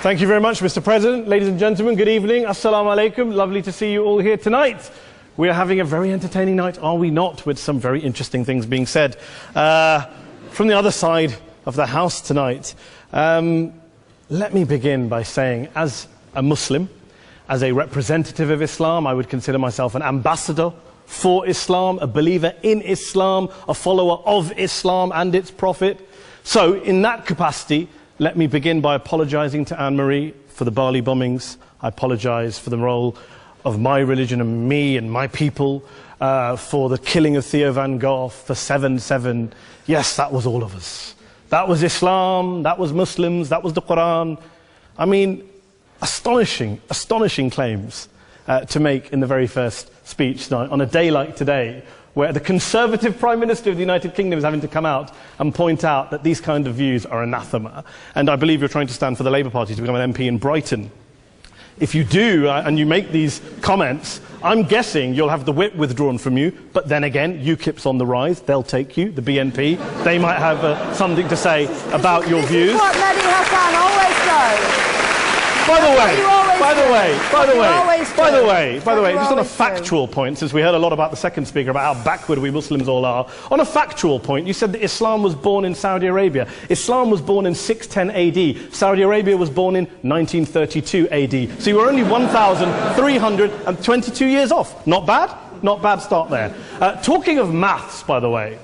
Thank you very much, Mr. President. Ladies and gentlemen, good evening. Assalamu alaikum. Lovely to see you all here tonight. We are having a very entertaining night, are we not, with some very interesting things being said from the other side of the house tonight. Let me begin by saying, as a Muslim, as a representative of Islam, I would consider myself an ambassador for Islam, a believer in Islam, a follower of Islam and its Prophet. So, in that capacity, let me begin by apologizing to Anne-Marie for the Bali bombings. I apologize for the role of my religion and me and my people, for the killing of Theo van Gogh, for 7/7. Yes, that was all of us. That was Islam, that was Muslims, that was the Quran. I mean, astonishing claims to make in the very first speech tonight, on a day like today, where the Conservative Prime Minister of the United Kingdom is having to come out and point out that these kind of views are anathema. And I believe you're trying to stand for the Labour Party to become an MP in Brighton. If you do, and you make these comments, I'm guessing you'll have the whip withdrawn from you, but then again, UKIP's on the rise, they'll take you, the BNP, they might have something to say about your views. This is what Mehdi Hassan always does. By the way, just on a factual point, since we heard a lot about the second speaker, about how backward we Muslims all are, on a factual point, you said that Islam was born in Saudi Arabia. Islam was born in 610 AD. Saudi Arabia was born in 1932 AD. So you were only 1,322 years off. Not bad? Not bad start there. Talking of maths, by the way,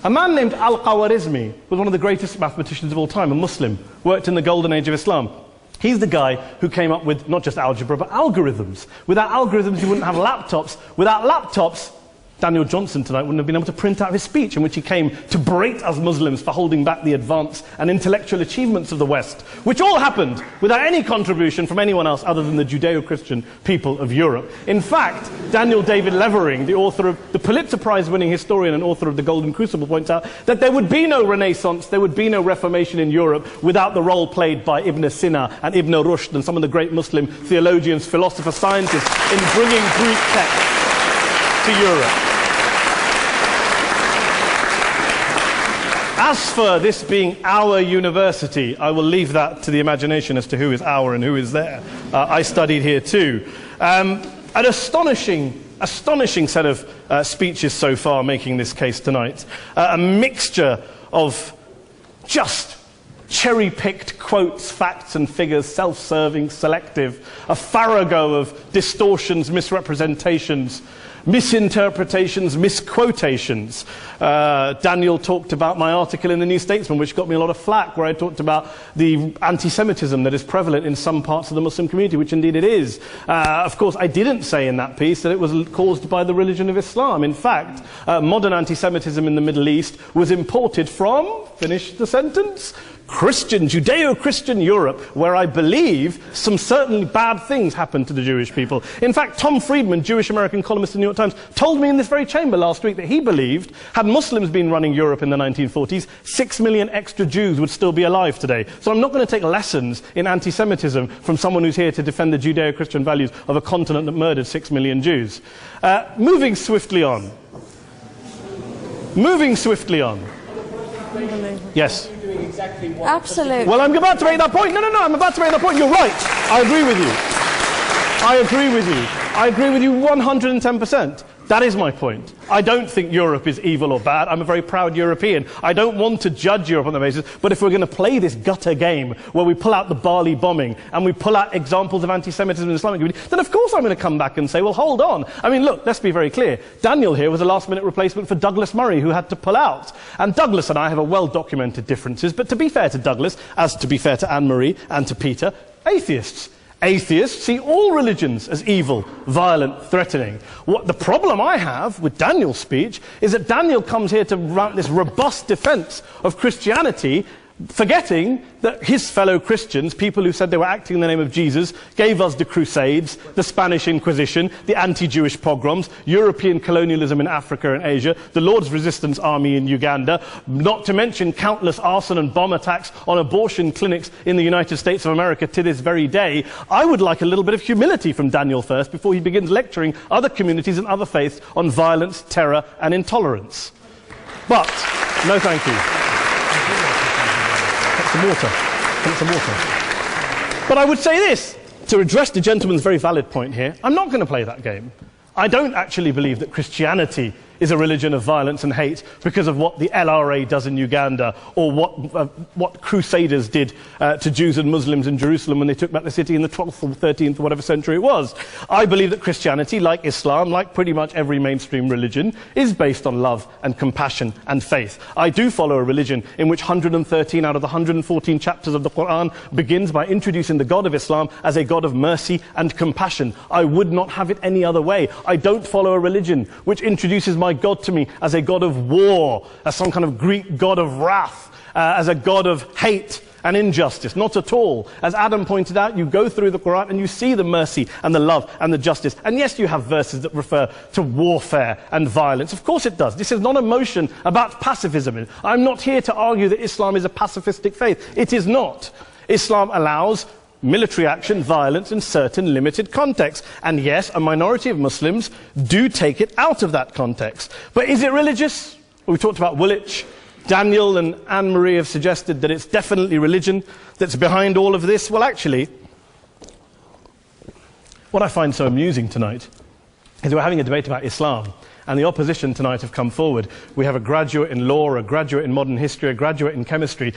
a man named Al-Khwarizmi was one of the greatest mathematicians of all time, a Muslim, worked in the golden age of Islam. He's the guy who came up with not just algebra, but algorithms. Without algorithms, you wouldn't have laptops. Without laptops, Daniel Johnson tonight wouldn't have been able to print out his speech in which he came to berate us Muslims for holding back the advance and intellectual achievements of the West, which all happened without any contribution from anyone else other than the Judeo-Christian people of Europe. In fact, Daniel David Levering, the author of the Pulitzer Prize-winning historian and author of The Golden Crucible, points out that there would be no Renaissance, there would be no Reformation in Europe without the role played by Ibn Sina and Ibn Rushd and some of the great Muslim theologians, philosophers, scientists in bringing Greek texts to Europe. As for this being our university, I will leave that to the imagination as to who is our and who is there. I studied here too. An astonishing set of speeches so far making this case tonight. A mixture of just cherry-picked quotes, facts and figures, self-serving, selective, a farrago of distortions, misrepresentations, misinterpretations, misquotations. Daniel talked about my article in the New Statesman, which got me a lot of flack, where I talked about the anti-Semitism that is prevalent in some parts of the Muslim community, which indeed it is. Of course, I didn't say in that piece that it was caused by the religion of Islam. In fact, modern anti-Semitism in the Middle East was imported from, finish the sentence, Christian, Judeo-Christian Europe, where I believe some certainly bad things happened to the Jewish people. In fact, Tom Friedman, Jewish-American columnist in the New York Times, told me in this very chamber last week that he believed, had Muslims been running Europe in the 1940s, 6 million extra Jews would still be alive today. So I'm not going to take lessons in anti-Semitism from someone who's here to defend the Judeo-Christian values of a continent that murdered 6 million Jews. Moving swiftly on. Yes. Absolutely. Well, I'm about to make that point. No, I'm about to make that point. You're right. I agree with you 110%. That is my point. I don't think Europe is evil or bad. I'm a very proud European. I don't want to judge Europe on that basis, but if we're going to play this gutter game where we pull out the Bali bombing and we pull out examples of anti-Semitism in the Islamic community, then of course I'm going to come back and say, well, hold on. I mean, look, let's be very clear. Daniel here was a last-minute replacement for Douglas Murray, who had to pull out. And Douglas and I have a well-documented differences, but to be fair to Douglas, as to be fair to Anne-Marie and to Peter, atheists. Atheists see all religions as evil, violent, threatening. What the problem I have with Daniel's speech is that Daniel comes here to run this robust defense of Christianity, forgetting that his fellow Christians, people who said they were acting in the name of Jesus, gave us the Crusades, the Spanish Inquisition, the anti-Jewish pogroms, European colonialism in Africa and Asia, the Lord's Resistance Army in Uganda, not to mention countless arson and bomb attacks on abortion clinics in the United States of America to this very day. I would like a little bit of humility from Daniel first before he begins lecturing other communities and other faiths on violence, terror and intolerance. But, no thank you. Some water. But I would say this, to address the gentleman's very valid point here, I'm not going to play that game. I don't actually believe that Christianity is a religion of violence and hate because of what the LRA does in Uganda or what Crusaders did to Jews and Muslims in Jerusalem when they took back the city in the 12th or 13th or whatever century it was. I believe that Christianity, like Islam, like pretty much every mainstream religion, is based on love and compassion and faith. I do follow a religion in which 113 out of the 114 chapters of the Quran begins by introducing the God of Islam as a God of mercy and compassion. I would not have it any other way. I don't follow a religion which introduces my God to me as a God of war, as some kind of Greek God of wrath, as a God of hate and injustice. Not at all. As Adam pointed out, you go through the Quran and you see the mercy and the love and the justice. And yes, you have verses that refer to warfare and violence. Of course it does. This is not a motion about pacifism. I'm not here to argue that Islam is a pacifistic faith. It is not. Islam allows military action, violence in certain limited contexts. And yes, a minority of Muslims do take it out of that context. But is it religious? We talked about Woolwich. Daniel and Anne-Marie have suggested that it's definitely religion that's behind all of this. Well, actually, what I find so amusing tonight is we're having a debate about Islam. And the opposition tonight have come forward. We have a graduate in law, a graduate in modern history, a graduate in chemistry.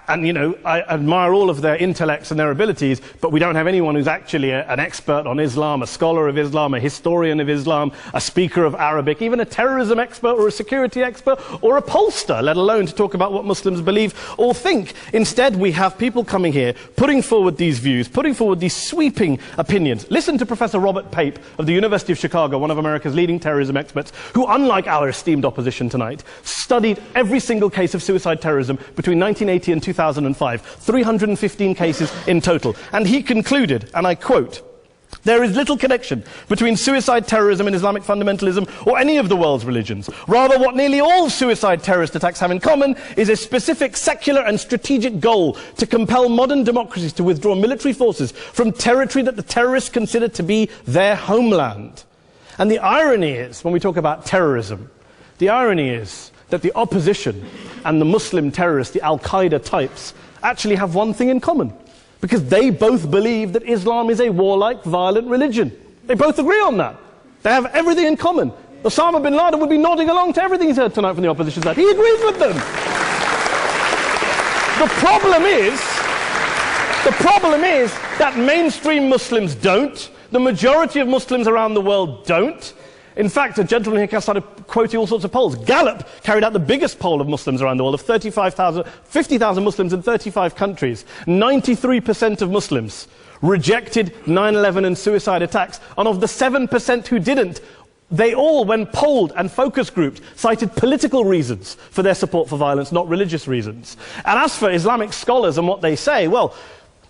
And, you know, I admire all of their intellects and their abilities, but we don't have anyone who's actually an expert on Islam, a scholar of Islam, a historian of Islam, a speaker of Arabic, even a terrorism expert or a security expert or a pollster, let alone to talk about what Muslims believe or think. Instead, we have people coming here, putting forward these views, putting forward these sweeping opinions. Listen to Professor Robert Pape of the University of Chicago, one of America's leading terrorism experts, who, unlike our esteemed opposition tonight, studied every single case of suicide terrorism between 1980 and 2005, 315 cases in total. And he concluded, and I quote, "There is little connection between suicide terrorism and Islamic fundamentalism or any of the world's religions. Rather, what nearly all suicide terrorist attacks have in common is a specific secular and strategic goal to compel modern democracies to withdraw military forces from territory that the terrorists consider to be their homeland." And the irony is, when we talk about terrorism, the irony is that the opposition and the Muslim terrorists, the Al-Qaeda types, actually have one thing in common. Because they both believe that Islam is a warlike, violent religion. They both agree on that. They have everything in common. Osama bin Laden would be nodding along to everything he's heard tonight from the opposition side. He agrees with them. The problem is that mainstream Muslims don't. The majority of Muslims around the world don't. In fact, a gentleman here started quoting all sorts of polls. Gallup carried out the biggest poll of Muslims around the world, of 50,000 Muslims in 35 countries. 93% of Muslims rejected 9/11 and suicide attacks. And of the 7% who didn't, they all, when polled and focus grouped, cited political reasons for their support for violence, not religious reasons. And as for Islamic scholars and what they say, well,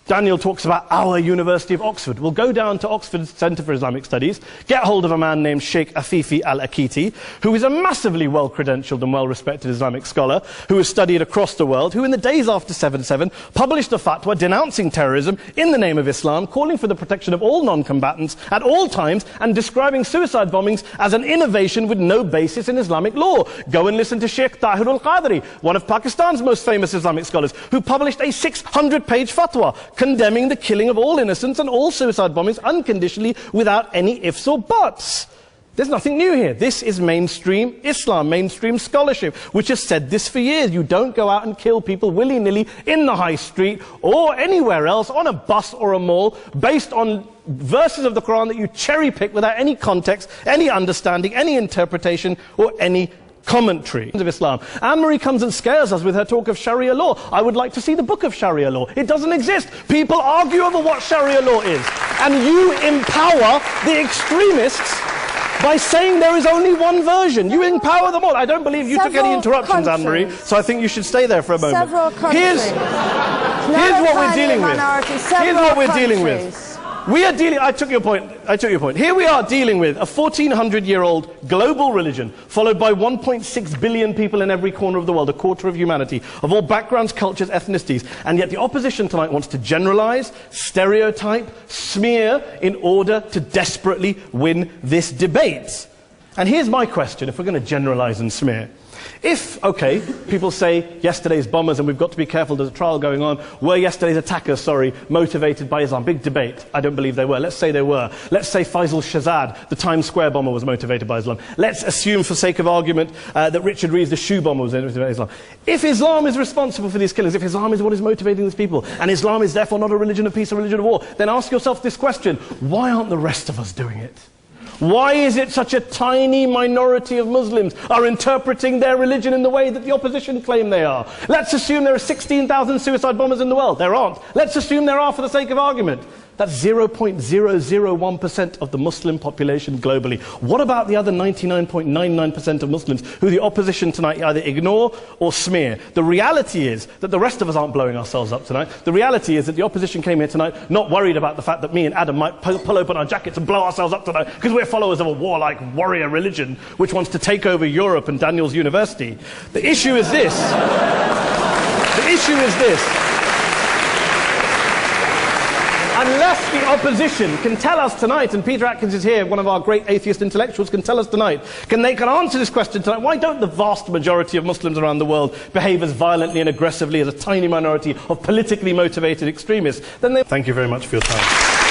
Daniel talks about our University of Oxford. We'll go down to Oxford Centre for Islamic Studies, get hold of a man named Sheikh Afifi al-Akiti, who is a massively well-credentialed and well-respected Islamic scholar, who has studied across the world, who in the days after 7/7 published a fatwa denouncing terrorism in the name of Islam, calling for the protection of all non-combatants at all times, and describing suicide bombings as an innovation with no basis in Islamic law. Go and listen to Sheikh Tahir al-Qadri, one of Pakistan's most famous Islamic scholars, who published a 600-page fatwa condemning the killing of all innocents and all suicide bombings unconditionally without any ifs or buts. There's nothing new here. This is mainstream Islam, mainstream scholarship, which has said this for years. You don't go out and kill people willy-nilly in the high street or anywhere else, on a bus or a mall, based on verses of the Quran that you cherry-pick without any context, any understanding, any interpretation, or any commentary of Islam. Anne-Marie comes and scares us with her talk of Sharia law. I would like to see the book of Sharia law. It doesn't exist. People argue over what Sharia law is. And you empower the extremists by saying there is only one version. You empower them all. I don't believe you took any interruptions, Anne-Marie, so I think you should stay there for a moment. Here's what we're dealing with. Here's what we're dealing with. I took your point. Here we are dealing with a 1400-year-old global religion, followed by 1.6 billion people in every corner of the world, a quarter of humanity, of all backgrounds, cultures, ethnicities. And yet the opposition tonight wants to generalize, stereotype, smear, in order to desperately win this debate. And here's my question, if we're going to generalize and smear. If, okay, people say yesterday's bombers, and we've got to be careful, there's a trial going on, were yesterday's attackers, motivated by Islam? Big debate. I don't believe they were. Let's say they were. Let's say Faisal Shahzad, the Times Square bomber, was motivated by Islam. Let's assume, for sake of argument, that Richard Reeves, the shoe bomber, was motivated by Islam. If Islam is responsible for these killings, if Islam is what is motivating these people, and Islam is therefore not a religion of peace, a religion of war, then ask yourself this question: why aren't the rest of us doing it? Why is it such a tiny minority of Muslims are interpreting their religion in the way that the opposition claim they are? Let's assume there are 16,000 suicide bombers in the world. There aren't. Let's assume there are for the sake of argument. That's 0.001% of the Muslim population globally. What about the other 99.99% of Muslims who the opposition tonight either ignore or smear? The reality is that the rest of us aren't blowing ourselves up tonight. The reality is that the opposition came here tonight not worried about the fact that me and Adam might pull open our jackets and blow ourselves up tonight because we're followers of a warlike warrior religion which wants to take over Europe and Daniel's university. The issue is this. The issue is this. Unless the opposition can tell us tonight, and Peter Atkins is here, one of our great atheist intellectuals, can tell us tonight, can answer this question tonight: why don't the vast majority of Muslims around the world behave as violently and aggressively as a tiny minority of politically motivated extremists? Then they... Thank you very much for your time.